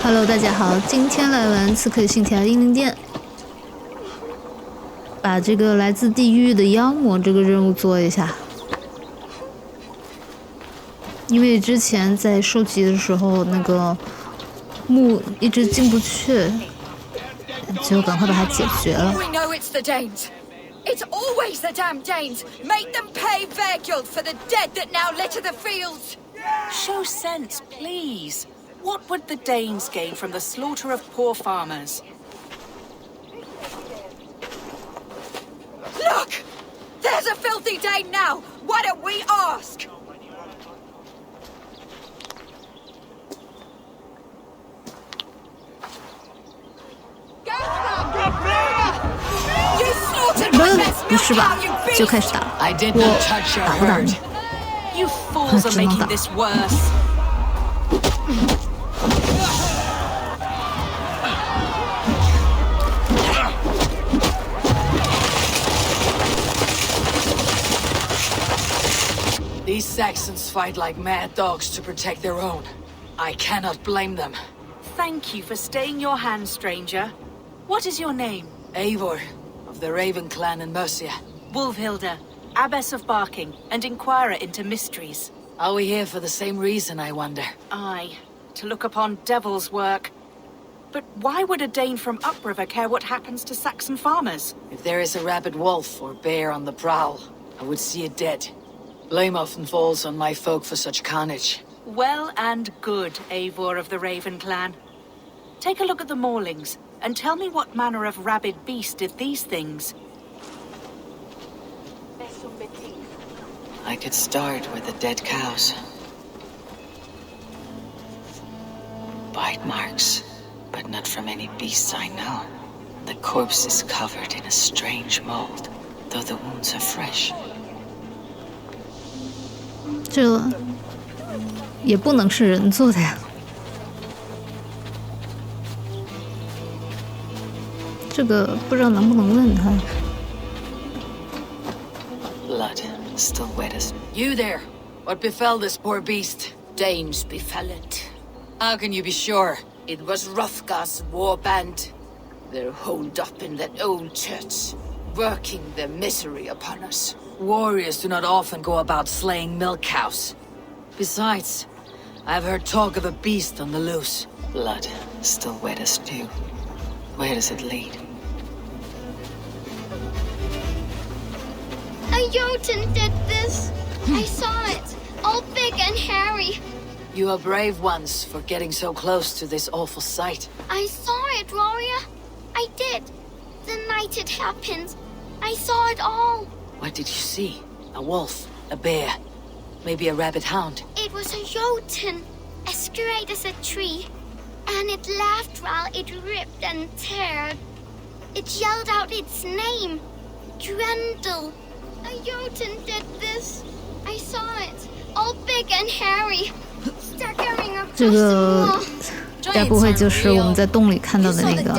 Hello， 大家好，今天来玩《刺客信条英灵殿》，把这个来自地狱的妖魔这个任务做一下。因为之前在收集的时候，那个墓一直进不去，就赶快把它解决了。It's always the damn Danes! Make them pay their guilt for the dead that now litter the fields! Show sense, please. What would the Danes gain from the slaughter of poor farmers? Look! There's a filthy Dane now! Why don't we ask? You slaughtered my best 不是吧？ milk cow, you 就开始 beast! 打， I did 我 not touch your 打不打 herd. 你？ You fools are making this worse. These Saxons fight like mad dogs to protect their own. I cannot blame them. Thank you for staying your hand, stranger. What is your name? Eivor, of the Raven clan in Mercia. Wolfhilda, Abbess of Barking, and Inquirer into mysteries. Are we here for the same reason, I wonder? Aye, to look upon devil's work. But why would a Dane from upriver care what happens to Saxon farmers? If there is a rabid wolf or bear on the prowl, I would see it dead. Blame often falls on my folk for such carnage. Well and good, Eivor of the Raven clan. Take a look at the maulings, and tell me what manner of rabid beast did these things. I could start with the dead cows. Bite marks, but not from any beasts I know. The corpse is covered in a strange mold, though the wounds are fresh. 这也不能是人做的呀。这个不知道能不能问他。Blood still wet as... You there! What befell this poor beast? Danes befell it. How can you be sure? It was Hrothgar's war band. They're holed up in that old church, working their misery upon us. Warriors do not often go about slaying milk cows. Besides, I've heard talk of a beast on the loose. Blood still wet as dew. Where does it lead? A Jotun did this. I saw it, all big and hairy. You are brave ones for getting so close to this awful sight. I saw it, warrior. I did. The night it happened. I saw it all. What did you see? A wolf? A bear? Maybe a rabbit hound? It was a Jotun, as straight as a tree. And it laughed while it ripped and teared. It yelled out its name. Drendel. A Jotun did this. I saw it, all big and hairy. Staggering across 这 the 个 moor. 该不会就是我们在洞里看到的那个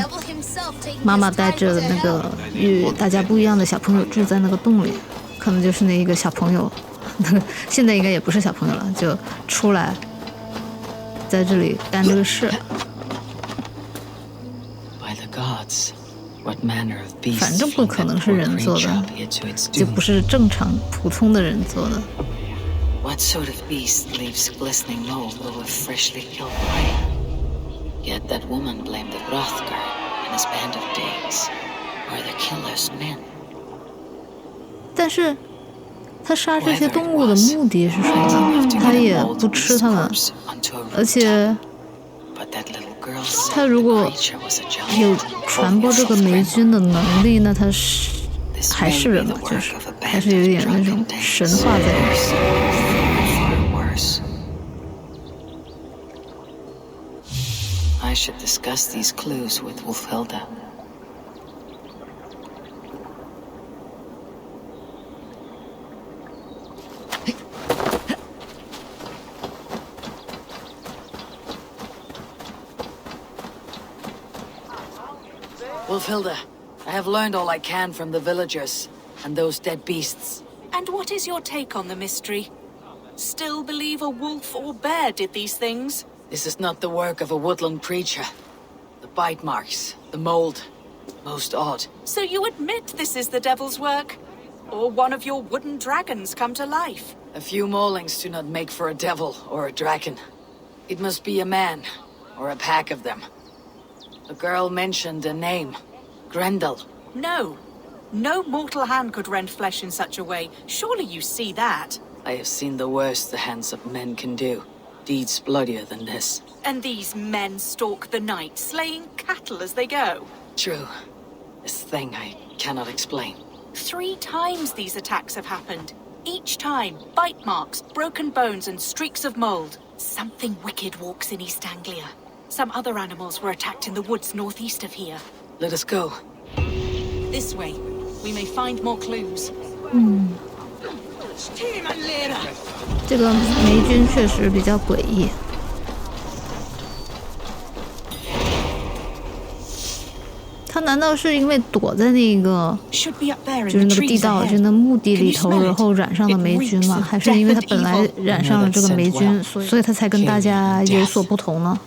妈妈带着那个与大家不一样的小朋友住在那个洞里，可能就是那一个小朋友，那个现在应该也不是小朋友了，就出来在这里干这个事。By the gods, what manner of beast 反正不可能是人做的，就不是正常普通的人做的。What sort of beast leaves glistening mold over freshly killed prey? Yet that woman blamed the Hrothgar and his band of Danes. Were the killer's men? 但是他杀这些动物的目的是什么呢？他也不吃它们，而且他如果有传播这个霉菌的能力，那他是还是人嘛，就是还是有一点那种神话在里面。I should discuss these clues with Wolfhilda. Wolfhilda, I have learned all I can from the villagers and those dead beasts. And what is your take on the mystery? Still believe a wolf or bear did these things? This is not the work of a woodland preacher. The bite marks, the mold, most odd. So you admit this is the devil's work? Or one of your wooden dragons come to life? A few maulings do not make for a devil or a dragon. It must be a man, or a pack of them. The girl mentioned a name. Grendel. No. No mortal hand could rend flesh in such a way. Surely you see that. I have seen the worst the hands of men can do. Deeds bloodier than this. And these men stalk the night, slaying cattle as they go. True. This thing I cannot explain. 3 times these attacks have happened. Each time, bite marks, broken bones, and streaks of mold. Something wicked walks in East Anglia. Some other animals were attacked in the woods northeast of here. Let us go. This way. We may find more clues. 这个霉菌确实比较诡异。他难道是因为躲在那个就是那个地道，就是那墓地里头，然后染上了霉菌吗？还是因为他本来染上了这个霉菌，所以他才跟大家有所不同呢？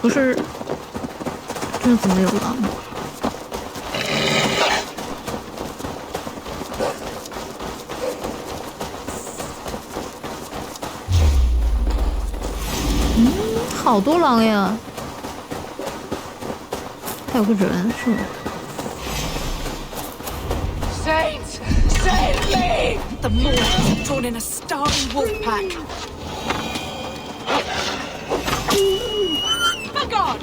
不是，这怎么有狼？好多狼呀！还有个人是吗？ Saints, save me! The Mortals have drawn in a starry wolf pack. My God!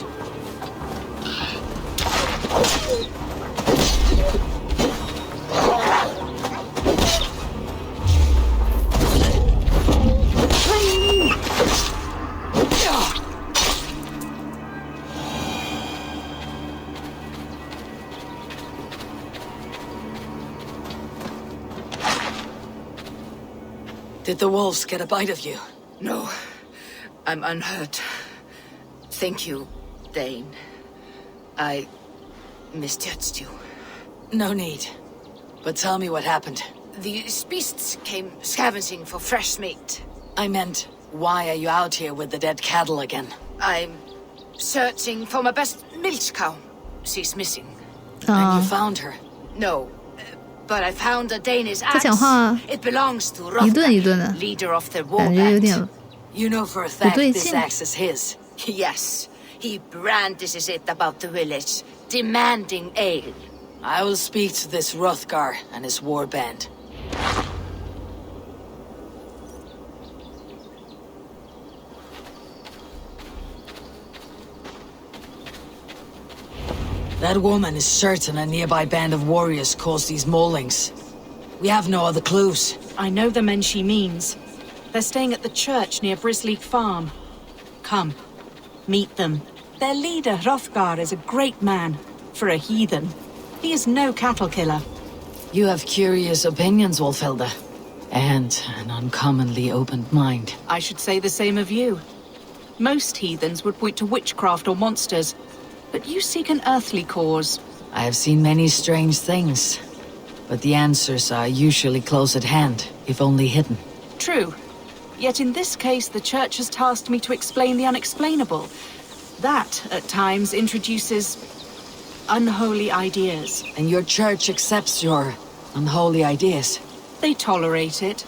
Did the wolves get a bite of you? No, I'm unhurt. Thank you, Dane. I misjudged you. No need. But tell me what happened. These beasts came scavenging for fresh meat. I meant, why are you out here with the dead cattle again? I'm searching for my best milch cow. She's missing. And you found her? No, but I found a Danish 他讲话 axe. It belongs to 一顿一顿的， leader of the war 感觉有 band. 点 You know for a fact 不对 this 劲。 axe is his. Yes, he brandishes it about the village, demanding ale. I will speak to this Hrothgar and his war band. That woman is certain a nearby band of warriors caused these maulings. We have no other clues. I know the men she means. They're staying at the church near Brisleek Farm. Come, meet them. Their leader, Hrothgar, is a great man. For a heathen. He is no cattle killer. You have curious opinions, Wolfhilda. And an uncommonly opened mind. I should say the same of you. Most heathens would point to witchcraft or monsters, but you seek an earthly cause. I have seen many strange things, but the answers are usually close at hand, if only hidden. True. Yet in this case, the church has tasked me to explain the unexplainable. That, at times, introduces unholy ideas. And your church accepts your unholy ideas. They tolerate it.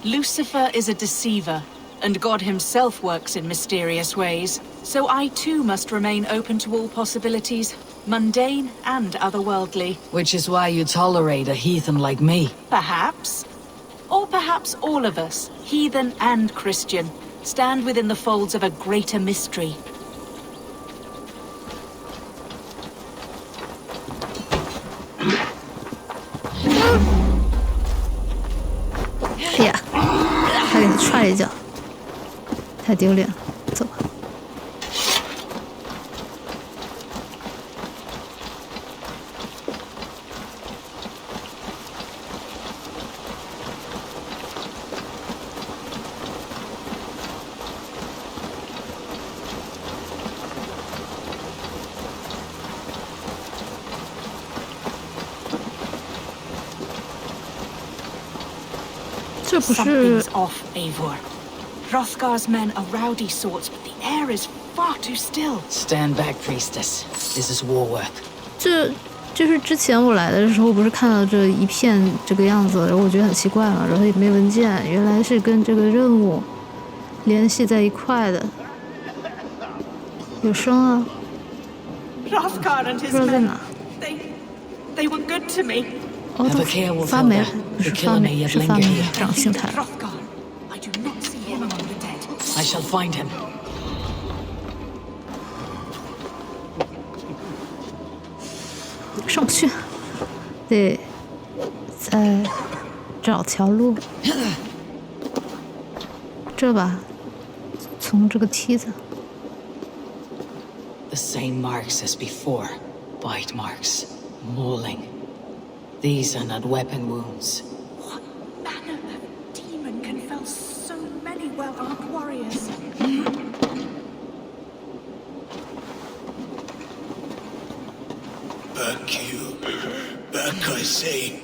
Lucifer is a deceiver, and God himself works in mysterious ways. So I too must remain open to all possibilities, mundane and otherworldly. Which is why you tolerate a heathen like me. Perhaps. Or perhaps all of us, heathen and Christian, stand within the folds of a greater mystery. Yeah. 他给他踹了一脚，太丢脸了，走吧。这不是 Something's off, Eivor. Hrothgar's men are rowdy sorts, but the air is far too still. Stand back, priestess. This is war work. 这就是之前我来的时候，不是看到这一片这个样子，然后我觉得很奇怪嘛，然后也没文件，原来是跟这个任务联系在一块的。有声啊， Hrothgar and 不 his 知道在 men, 哪。 they were good to me. 哦， Have 都 a care, 发霉 Wolfhilda. 了，不是 The 发 killer 霉， may yet 是发 linger 霉 here. 长青苔。 Hrothgar, I do not see him among the dead. I shall find him. 上不去，得再找条路。这吧，从这个梯子。 The same marks as before. Bite marks. Mauling. These are not weapon wounds. What manner of demon can fell so many well-armed warriors? Back, I say.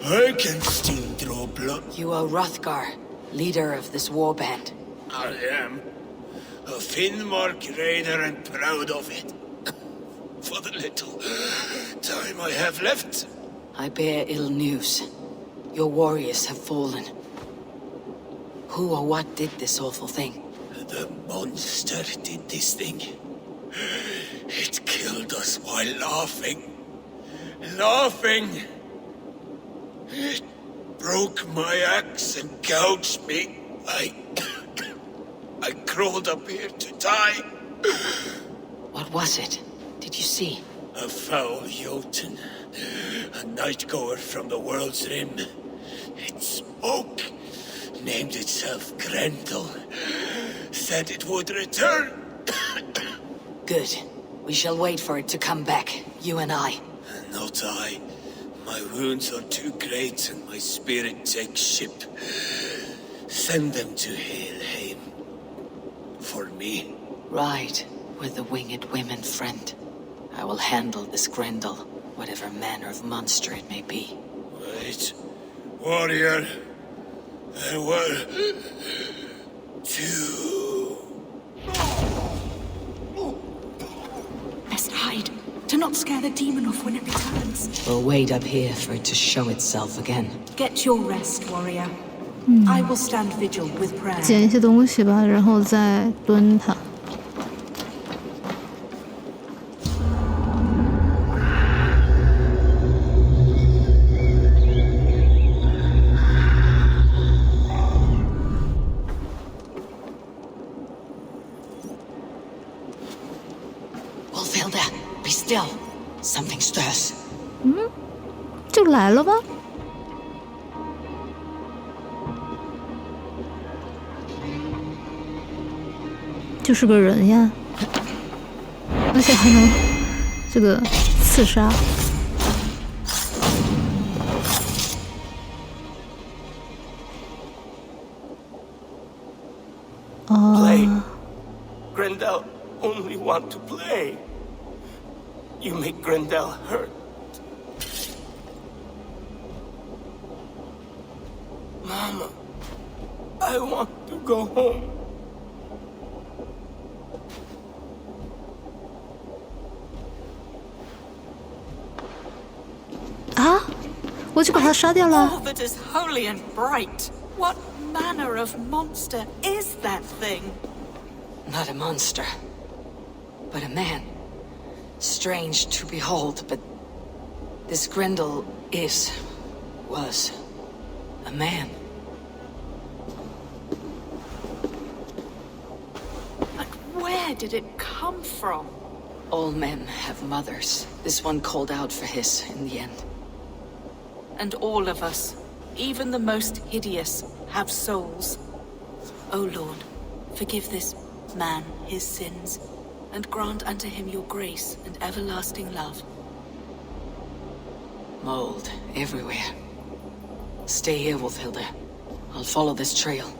I can still draw blood. You are Hrothgar, leader of this warband. I am. A Finnmark raider and proud of it. For the little time I have left. I bear ill news. Your warriors have fallen. Who or what did this awful thing? The monster did this thing. It killed us while laughing. Laughing! It broke my axe and gouged me. I crawled up here to die. What was it? Did you see? A foul Jotun. A night-goer from the world's rim. It spoke. Named itself Grendel. Said it would return. Good. We shall wait for it to come back, you and I. Not I. My wounds are too great and my spirit takes ship. Send them to Helheim. For me. Ride with the winged women, friend. I will handle this Grendel, whatever manner of monster it may be. Wait. Warrior. There were... two... Best hide. Do not scare the demon off when it returns. We'll wait up here for it to show itself again. Get your rest, warrior. I will stand vigil with prayer. 捡一些东西吧，然后再蹲它。Wolfhilda, be still. Something stirs. 就来了吗？就是个人呀，而且还能这个刺杀。Play. 啊， Grendel only want to play. You make Grendel hurt. Mama, I want to go home. 啊！我就把他杀掉了。 All that is holy and bright. What manner of monster is that thing? Not a monster, but a man. Strange to behold, but this Grendel was a man. But where did it come from? All men have mothers. This one called out for his in the end. And all of us, even the most hideous, have souls. O Lord, forgive this man his sins, and grant unto him your grace and everlasting love. Mold everywhere. Stay here, Wolfhilda. I'll follow this trail.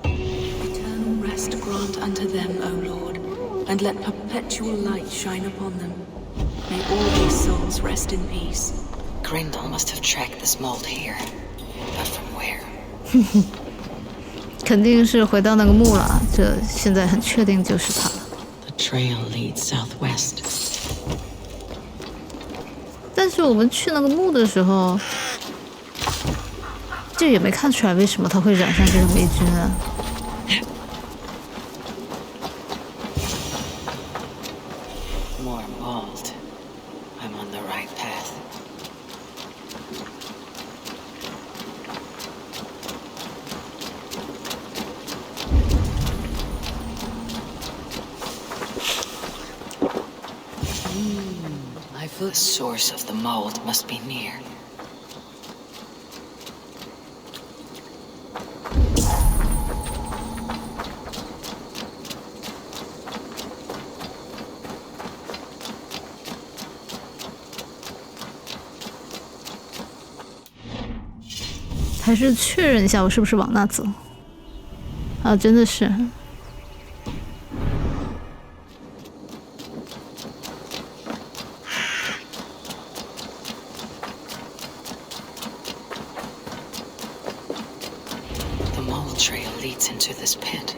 Eternal rest grant unto them, O Lord, and let perpetual light shine upon them. May all these souls rest in peace. Grendel must have tracked this mold here. But from where? 肯定是回到那个墓了，这现在很确定就是他了。The trail leads southwest. 但是我们去那个墓的时候，就也没看出来为什么他会染上这个霉菌啊。More mold. I'm on the right path. The source of the mold must be near.还是确认一下我是不是往那走。啊，真的是。The mole trail leads into this pit.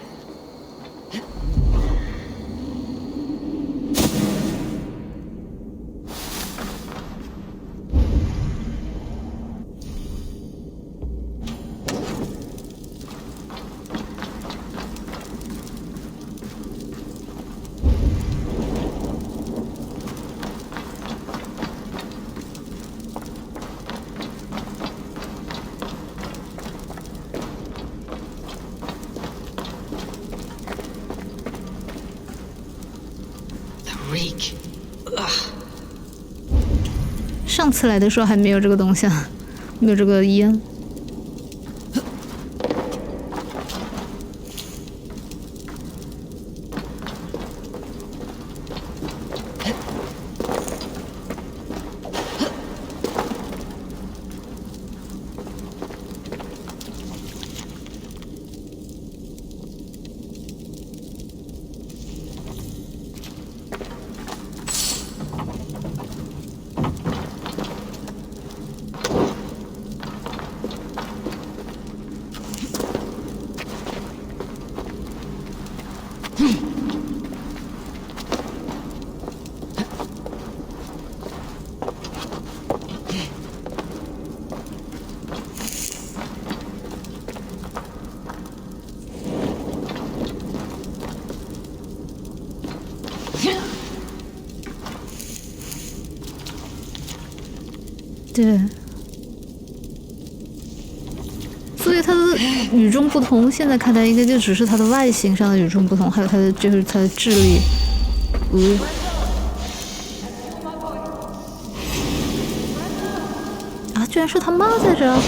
Reek. Ugh. 上次来的时候还没有这个东西啊，没有这个烟。对，所以它的与众不同，现在看来应该就只是它的外形上的与众不同，还有它的就是它的智力。啊，居然是他妈在这儿！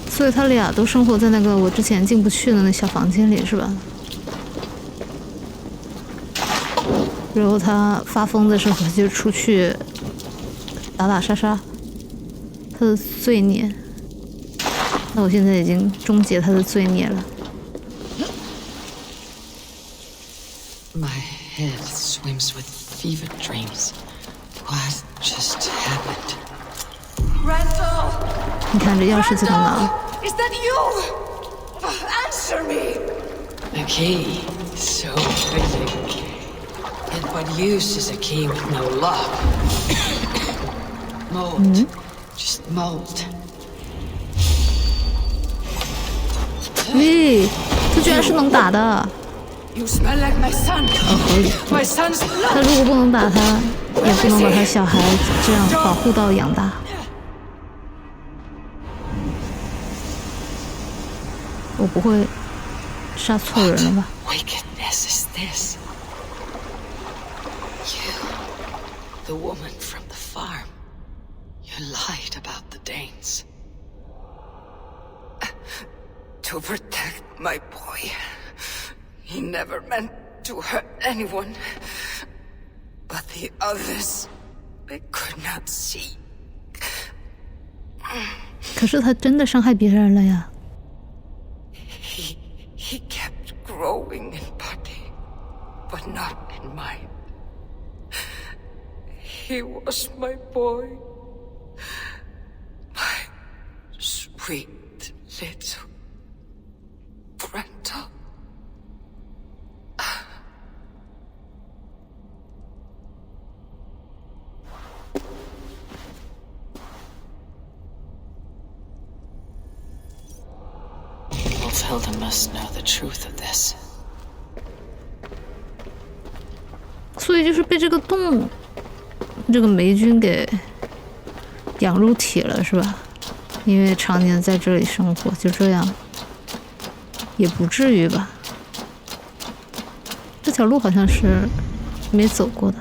所以他俩都生活在那个我之前进不去的那小房间里，是吧？然后他发疯的时候就出去打打杀杀，他的罪孽。那我现在已经终结他的罪孽了。My head swims with fever dreams. What just happened? Randall! 你看这钥匙在哪？ Is that you? Answer me! A key. So pretty. And what use is a key with no lock? Mold. Just mold. 喂，这居然是能打的！ You smell like my son. My son's 他 blood. 如果不能打他，也不能把他小孩这样保护到养大。我不会杀错人了吧？ Wickedness is this? You, the woman from the farm. You lied about the Danes. To protect my boy. He never meant to hurt anyone. But the others, they could not see. 可是他真的伤害别人了呀！ He kept growing in body, but not in mind. He was my boy. My sweet little Grendel. Valhalla must know the truth of this. 所以就是被这个洞，这个霉菌给养入体了，是吧？因为常年在这里生活，就这样，也不至于吧？这条路好像是没走过的。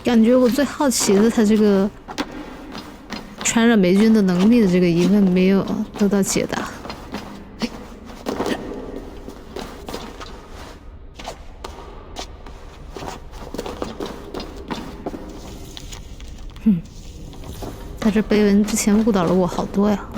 感觉我最好奇的，他这个传染霉菌的能力的这个疑问没有得到解答。他这碑文之前误导了我好多呀。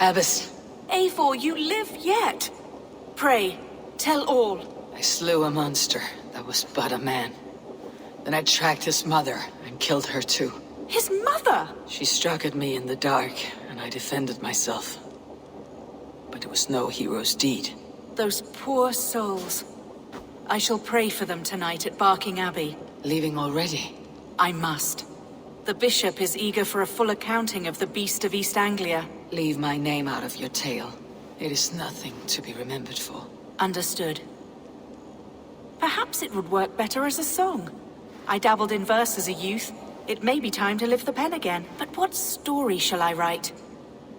Abbess. Eivor, you live yet? Pray, tell all. I slew a monster that was but a man. Then I tracked his mother and killed her too. His mother? She struck at me in the dark, and I defended myself. But it was no hero's deed. Those poor souls. I shall pray for them tonight at Barking Abbey. Leaving already? I must. The bishop is eager for a full accounting of the Beast of East Anglia. Leave my name out of your tale. It is nothing to be remembered for. Understood. Perhaps it would work better as a song. I dabbled in verse as a youth. It may be time to lift the pen again. But what story shall I write?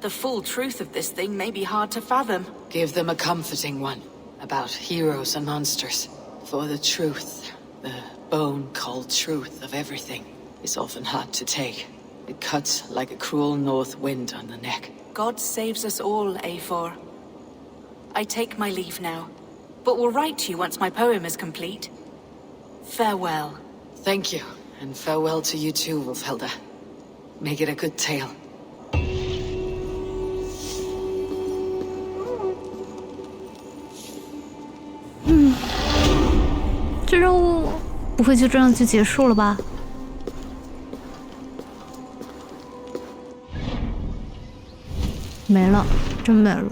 The full truth of this thing may be hard to fathom. Give them a comforting one. About heroes and monsters. For the truth, the bone-cold truth of everything, is often hard to take. It cuts like a cruel north wind on the neck. God saves us all, Eivor. I take my leave now, but will write to you once my poem is complete. Farewell. Thank you, and farewell to you too, Wolfhelda. Make it a good tale. 这任务不会就这样就结束了吧？没了，真没了。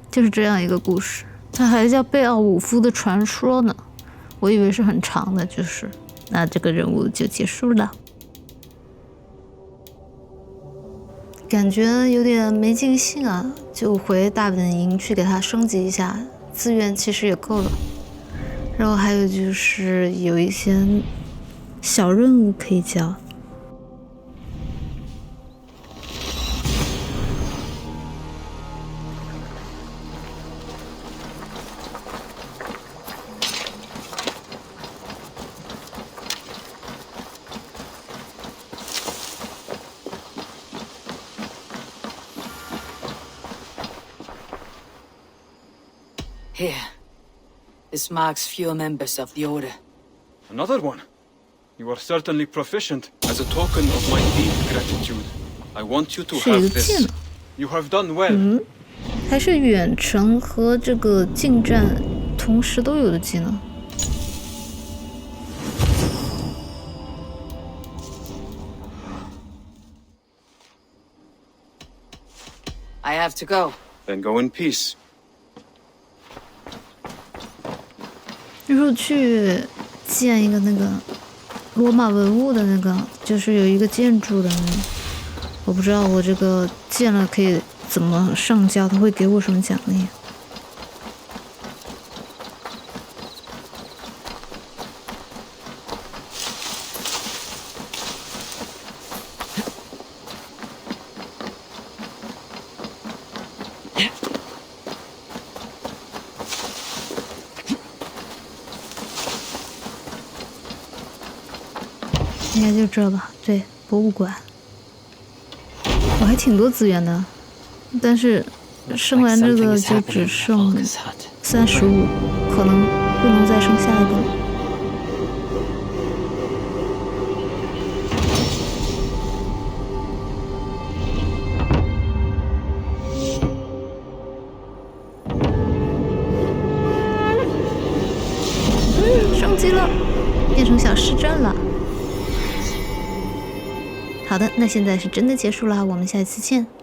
就是这样一个故事，它还叫贝奥武夫的传说呢。我以为是很长的，就是那这个任务就结束了。感觉有点没尽兴啊，就回大本营去给它升级一下，资源其实也够了。然后还有就是有一些小任务可以交。Here. This marks fewer members of the Order. Another one? You are certainly proficient. As a token of my deep gratitude, I want you to have this. You have done well. 还是远程和这个近战同时都有的技能。I have to go. Then go in peace. 那时候去建一个那个罗马文物的那个，就是有一个建筑的那个，我不知道我这个建了可以怎么上交，他会给我什么奖励？应该就这吧，对，博物馆。我还挺多资源的，但是升完这个就只剩35，可能不能再升下一个了。升级了，变成小市镇了。好的，那现在是真的结束了，我们下一次见。